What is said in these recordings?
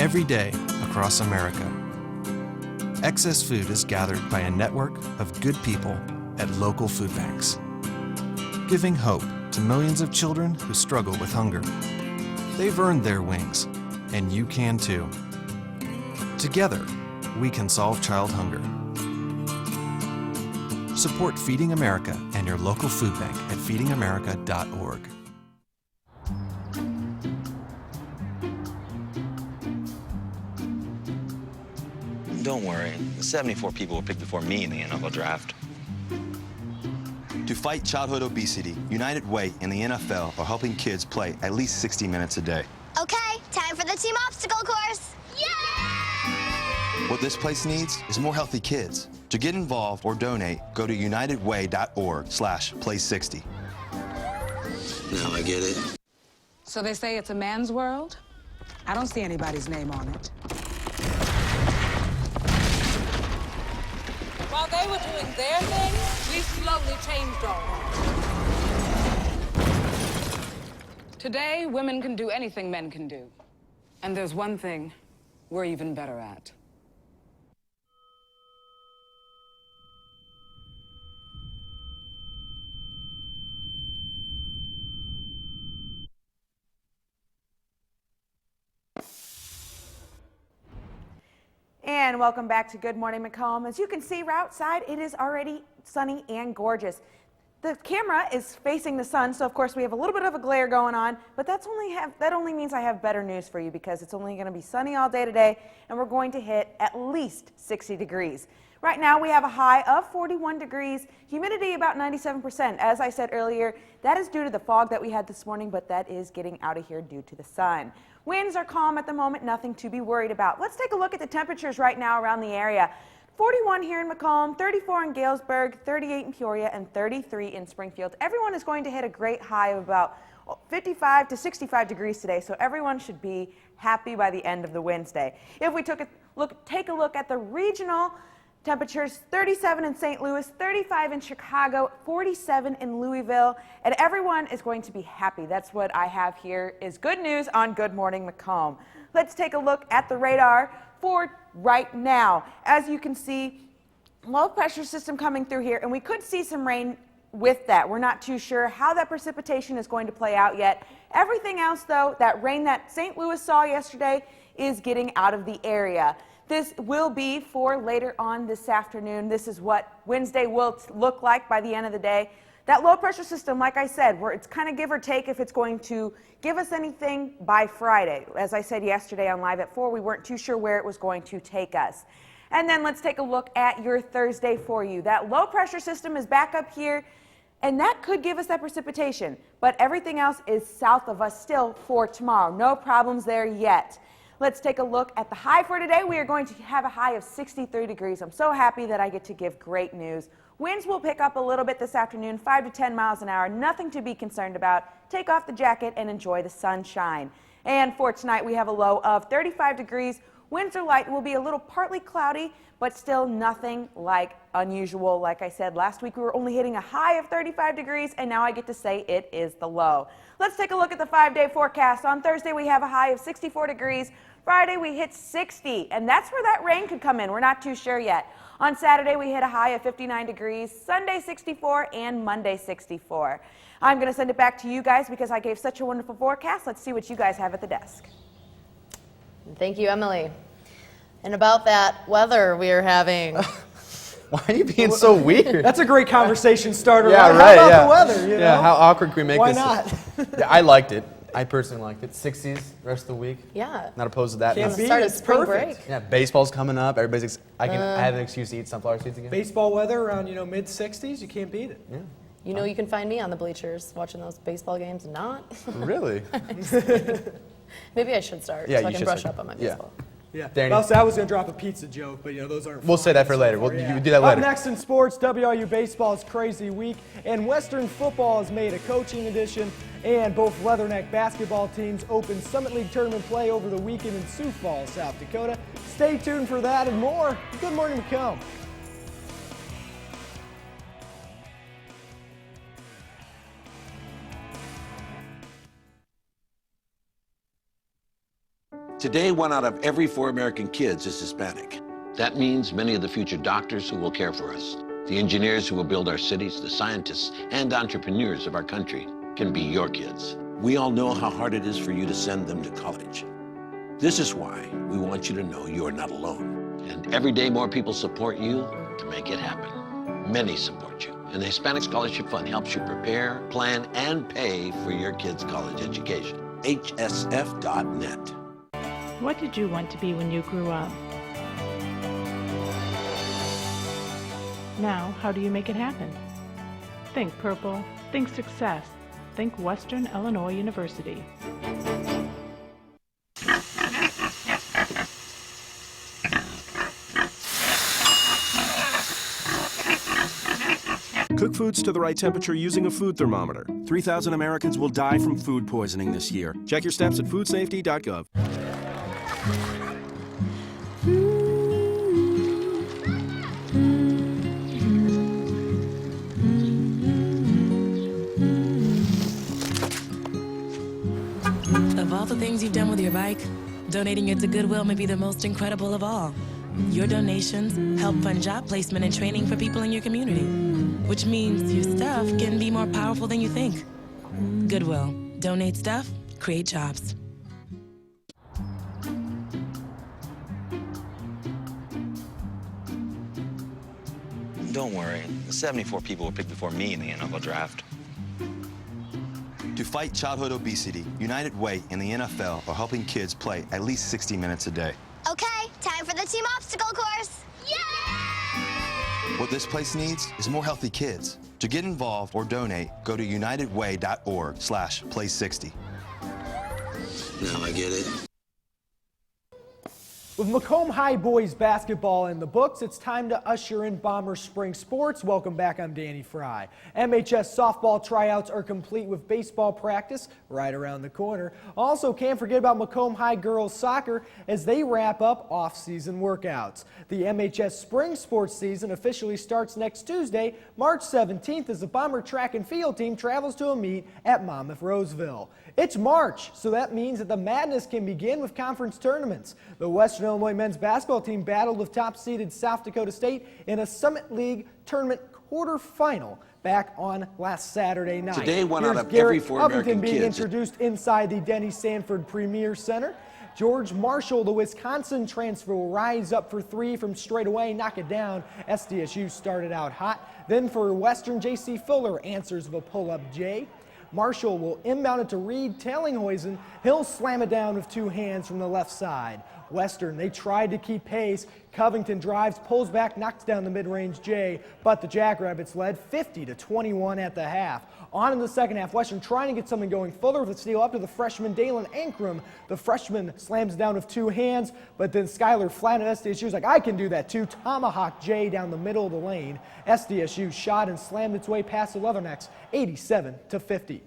every day across America. Excess food is gathered by a network of good people at local food banks, giving hope to millions of children who struggle with hunger. They've earned their wings, and you can too. Together, we can solve child hunger. Support Feeding America and your local food bank at feedingamerica.org. Don't worry, 74 people were picked before me in the NFL draft. To fight childhood obesity, United Way and the NFL are helping kids play at least 60 minutes a day. Okay, time for the team obstacle course. Yay! What this place needs is more healthy kids. To get involved or donate, go to unitedway.org/play60. Now I get it. So they say it's a man's world? I don't see anybody's name on it. While they were doing their thing, we slowly changed ours. Today, women can do anything men can do. And there's one thing we're even better at. And welcome back to Good Morning Macomb. As you can see, we're outside. It is already sunny and gorgeous. The camera is facing the sun, so of course we have a little bit of a glare going on, but that only means I have better news for you, because it's only going to be sunny all day today, and we're going to hit at least 60 degrees. Right now we have a high of 41 degrees, humidity about 97%. As I said earlier, that is due to the fog that we had this morning, but that is getting out of here due to the sun. Winds are calm at the moment, nothing to be worried about. Let's take a look at the temperatures right now around the area. 41 here in Macomb, 34 in Galesburg, 38 in Peoria, and 33 in Springfield. Everyone is going to hit a great high of about 55 to 65 degrees today, so everyone should be happy by the end of the Wednesday. If we take a look at the regional temperatures, 37 in St. Louis, 35 in Chicago, 47 in Louisville, and everyone is going to be happy. That's what I have here is good news on Good Morning Macomb. Let's take a look at the radar for right now. As you can see, low pressure system coming through here, and we could see some rain with that. We're not too sure how that precipitation is going to play out yet. Everything else, though, that rain that St. Louis saw yesterday is getting out of the area. This will be for later on this afternoon. This is what Wednesday will look like by the end of the day. That low pressure system, like I said, it's kind of give or take if it's going to give us anything by Friday. As I said yesterday on Live at 4, we weren't too sure where it was going to take us. And then let's take a look at your Thursday for you. That low pressure system is back up here, and that could give us that precipitation. But everything else is south of us still for tomorrow. No problems there yet. Let's take a look at the high for today. We are going to have a high of 63 degrees. I'm so happy that I get to give great news. Winds will pick up a little bit this afternoon, 5 to 10 miles an hour. Nothing to be concerned about. Take off the jacket and enjoy the sunshine. And for tonight, we have a low of 35 degrees. Winds are light. It will be a little partly cloudy, but still nothing like unusual. Like I said, last week we were only hitting a high of 35 degrees, and now I get to say it is the low. Let's take a look at the 5-day forecast. On Thursday, we have a high of 64 degrees. Friday, we hit 60, and that's where that rain could come in. We're not too sure yet. On Saturday, we hit a high of 59 degrees, Sunday 64, and Monday 64. I'm going to send it back to you guys because I gave such a wonderful forecast. Let's see what you guys have at the desk. Thank you, Emily. And about that weather we are having. Why are you being so weird? That's a great conversation starter. Yeah, right. How yeah. about the weather? You know? How awkward can we make Why this? not? Yeah, I liked it. I personally liked it. 60s, rest of the week. Yeah. Not opposed to that. Can't No. beat Start it. of It's spring perfect. break. Yeah, baseball's coming up. I have an excuse to eat sunflower seeds again. Baseball weather around, mid-60s, you can't beat it. Yeah. You know you can find me on the bleachers watching those baseball games. Not. Really? Maybe I should start Yeah, so I you can should brush start. up on my Yeah. baseball. Yeah. Danny? Also, I was going to drop a pizza joke, but those aren't We'll fun say that for so later. far, You yeah. can do that later. Up next in sports, WRU baseball's crazy week, and Western football has made a coaching edition, and both Leatherneck basketball teams opened Summit League tournament play over the weekend in Sioux Falls, South Dakota. Stay tuned for that and more. Good Morning Macomb. Today, 1 out of every 4 American kids is Hispanic. That means many of the future doctors who will care for us, the engineers who will build our cities, the scientists and entrepreneurs of our country can be your kids. We all know how hard it is for you to send them to college. This is why we want you to know you are not alone. And every day more people support you to make it happen. Many support you. And the Hispanic Scholarship Fund helps you prepare, plan, and pay for your kids' college education. HSF.net. What did you want to be when you grew up? Now, how do you make it happen? Think purple, think success, think Western Illinois University. Cook foods to the right temperature using a food thermometer. 3,000 Americans will die from food poisoning this year. Check your steps at foodsafety.gov. Of all the things you've done with your bike, donating it to Goodwill may be the most incredible of all. Your donations help fund job placement and training for people in your community, which means your stuff can be more powerful than you think. Goodwill. Donate stuff, create jobs. Don't worry. 74 people were picked before me in the NFL draft. To fight childhood obesity, United Way and the NFL are helping kids play at least 60 minutes a day. Okay, time for the team obstacle course. Yay! What this place needs is more healthy kids. To get involved or donate, go to unitedway.org/play60. Now I get it. With Macomb High boys basketball in the books, it's time to usher in Bomber Spring Sports. Welcome back, I'm Danny Fry. MHS softball tryouts are complete with baseball practice right around the corner. Also, can't forget about Macomb High girls soccer as they wrap up off-season workouts. The MHS spring sports season officially starts next Tuesday, March 17th, as the Bomber track and field team travels to a meet at Monmouth Roseville. It's March, so that means that the madness can begin with conference tournaments. The Western Illinois men's basketball team battled with top-seeded South Dakota State in a Summit League tournament quarterfinal back on last Saturday night. Today, 1 Here's out of every Garrett 4 Covington American being kids. introduced inside the Denny Sanford Premier Center. George Marshall, the Wisconsin transfer, will rise up for three from straight away, knock it down. SDSU started out hot. Then for Western, J.C. Fuller answers with a pull-up J. Marshall will inbound it to Reed Tellinghuisen. He'll slam it down with two hands from the left side. Western, they tried to keep pace. Covington drives, pulls back, knocks down the mid-range J, but the Jackrabbits led 50-21 at the half. On in the second half, Western trying to get something going. Fuller with a steal up to the freshman Dalen Ankrum. The freshman slams down with two hands, but then Skylar Flat at SDSU was like, I can do that too. Tomahawk J down the middle of the lane. SDSU shot and slammed its way past the Leathernecks, 87-50.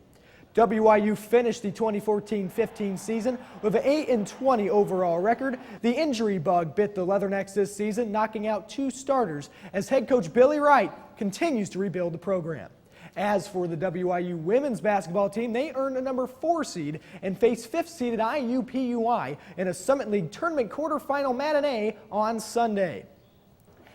WIU finished the 2014-15 season with an 8-20 overall record. The injury bug bit the Leathernecks this season, knocking out two starters as head coach Billy Wright continues to rebuild the program. As for the WIU women's basketball team, they earned a number 4 seed and faced 5th-seeded IUPUI in a Summit League tournament quarterfinal matinee on Sunday.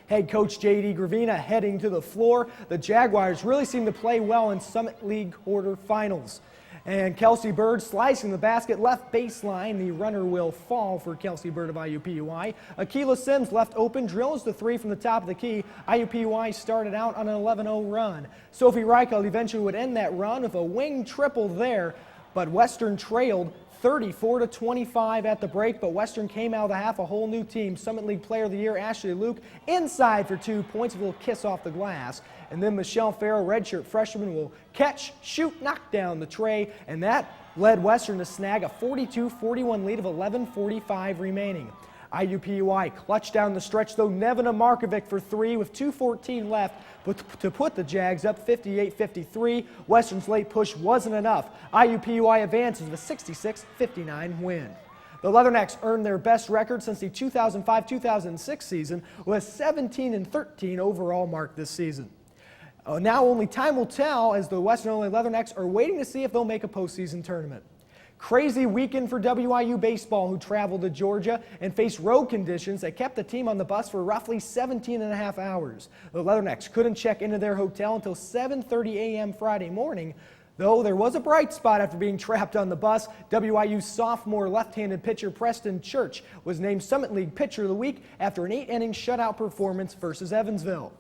Head coach J.D. Gravina heading to the floor. The Jaguars really seem to play well in Summit League quarterfinals. And Kelsey Bird slicing the basket left baseline. The runner will fall for Kelsey Bird of IUPUI. Akila Sims left open, drills the three from the top of the key. IUPUI started out on an 11-0 run. Sophie Reichel eventually would end that run with a wing triple there, but Western trailed 34-25 at the break, but Western came out of the half a whole new team. Summit League Player of the Year Ashley Luke inside for 2 points, a little kiss off the glass. And then Michelle Farrow, redshirt freshman, will catch, shoot, knock down the tray, and that led Western to snag a 42-41 lead of 11:45 remaining. IUPUI clutched down the stretch, though. Nevena Markovic for 3 with 2:14 left, but to put the Jags up 58-53. Western's late push wasn't enough. IUPUI advances with a 66-59 win. The Leathernecks earned their best record since the 2005-2006 season with a 17-13 overall mark this season. Now only time will tell, as the Western Illinois Leathernecks are waiting to see if they'll make a postseason tournament. Crazy weekend for WIU baseball, who traveled to Georgia and faced road conditions that kept the team on the bus for roughly 17.5 hours. The Leathernecks couldn't check into their hotel until 7:30 a.m. Friday morning. Though there was a bright spot after being trapped on the bus. WIU sophomore left-handed pitcher Preston Church was named Summit League Pitcher of the Week after an 8-inning shutout performance versus Evansville.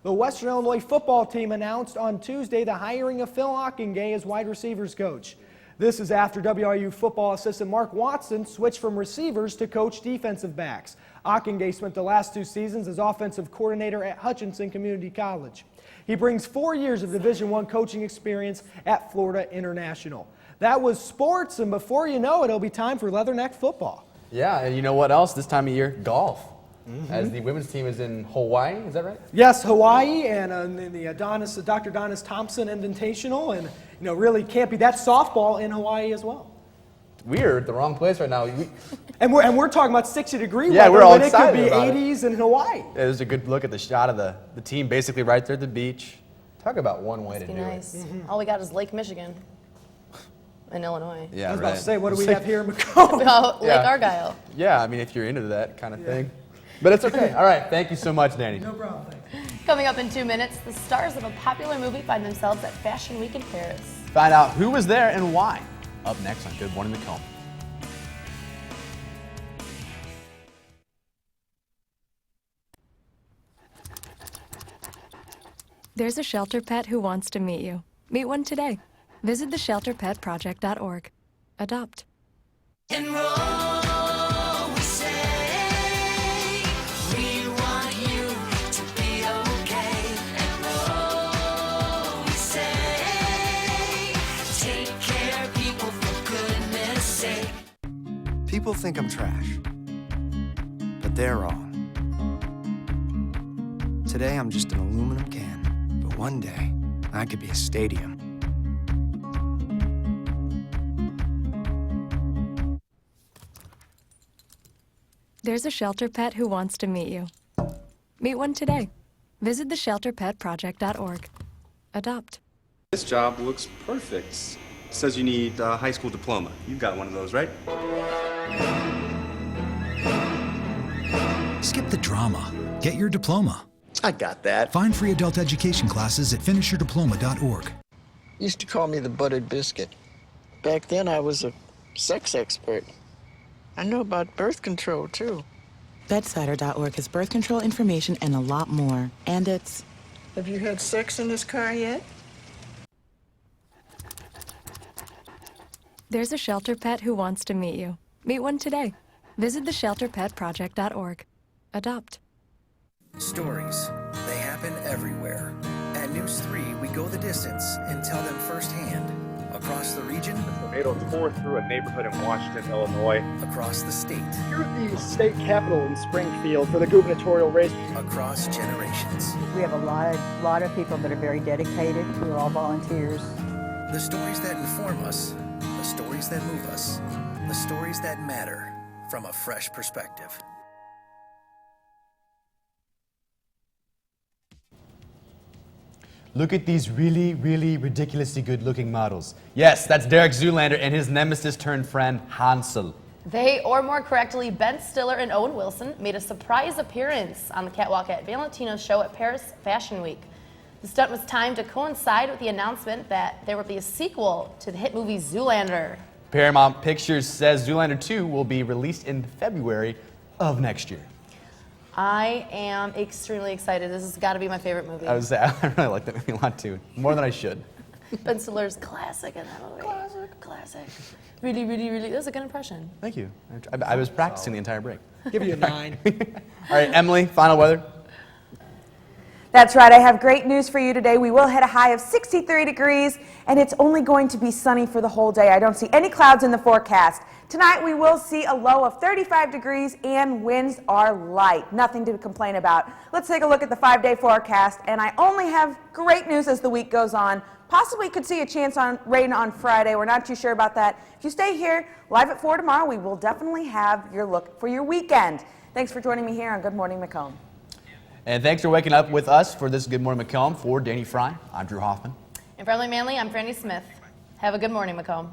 The Western Illinois football team announced on Tuesday the hiring of Phil Ockengay as wide receivers coach. This is after WIU football assistant Mark Watson switched from receivers to coach defensive backs. Ockengay spent the last 2 seasons as offensive coordinator at Hutchinson Community College. He brings 4 years of Division I coaching experience at Florida International. That was sports, and before you know it, it'll be time for Leatherneck football. Yeah, and you know what else this time of year? Golf. As the women's team is in Hawaii, is that right? Yes, Hawaii, and in the Dr. Adonis Thompson Invitational, and really can't be that softball in Hawaii as well. We're at the wrong place right now. And we're talking about 60-degree weather, yeah, we're all but excited it could be about 80s in Hawaii. Yeah, there's a good look at the shot of the team basically right there at the beach. Talk about one way to do nice. it. All we got is Lake Michigan in Illinois. Yeah, I was right. about to say, what do we have here in Macomb? Lake Argyle. Yeah, I mean, if you're into that kind of thing. But it's okay. All right, thank you so much, Danny. No problem. Coming up in 2 minutes, the stars of a popular movie find themselves at Fashion Week in Paris. Find out who was there and why. Up next on Good Morning Macomb. There's a shelter pet who wants to meet you. Meet one today. Visit theshelterpetproject.org. Adopt. Enroll, we say. We want you to be okay. Enroll, we say. Take care, people, for goodness sake. People think I'm trash, but they're wrong. Today I'm just an aluminum can, but one day I could be a stadium. There's a shelter pet who wants to meet you. Meet one today. Visit theshelterpetproject.org. Adopt. This job looks perfect. It says you need a high school diploma. You've got one of those, right? Skip the drama. Get your diploma. I got that. Find free adult education classes at finishyourdiploma.org. Used to call me the buttered biscuit. Back then, I was a sex expert. I know about birth control, too. Bedsider.org has birth control information and a lot more. And it's... Have you had sex in this car yet? There's a shelter pet who wants to meet you. Meet one today. Visit theshelterpetproject.org. Adopt. Stories. They happen everywhere. At NEWS3, we go the distance and tell them firsthand. Across the region. Tornado tore through a neighborhood in Washington, Illinois. Across the state. Here at the state capitol in Springfield for the gubernatorial race. Across generations. We have a lot of people that are very dedicated. We're all volunteers. The stories that inform us, the stories that move us, the stories that matter from a fresh perspective. Look at these really, really ridiculously good-looking models. Yes, that's Derek Zoolander and his nemesis-turned-friend, Hansel. They, or more correctly, Ben Stiller and Owen Wilson, made a surprise appearance on the catwalk at Valentino's show at Paris Fashion Week. The stunt was timed to coincide with the announcement that there would be a sequel to the hit movie Zoolander. Paramount Pictures says Zoolander 2 will be released in February of next year. I am extremely excited. This has got to be my favorite movie. I really like that movie a lot too, more than I should. Ben Stiller's classic in that movie. Classic. Really, really, really. That was a good impression. Thank you. I was practicing the entire break. Give you a 9. All right, Emily, final weather. That's right. I have great news for you today. We will hit a high of 63 degrees, and it's only going to be sunny for the whole day. I don't see any clouds in the forecast. Tonight, we will see a low of 35 degrees, and winds are light. Nothing to complain about. Let's take a look at the 5-day forecast, and I only have great news as the week goes on. Possibly could see a chance on rain on Friday. We're not too sure about that. If you stay here, live at 4 tomorrow, we will definitely have your look for your weekend. Thanks for joining me here on Good Morning Macomb. And thanks for waking up with us for this Good Morning Macomb. For Danny Fry, I'm Drew Hoffman. And for Emily Manley, I'm Franny Smith. Have a good morning, Macomb.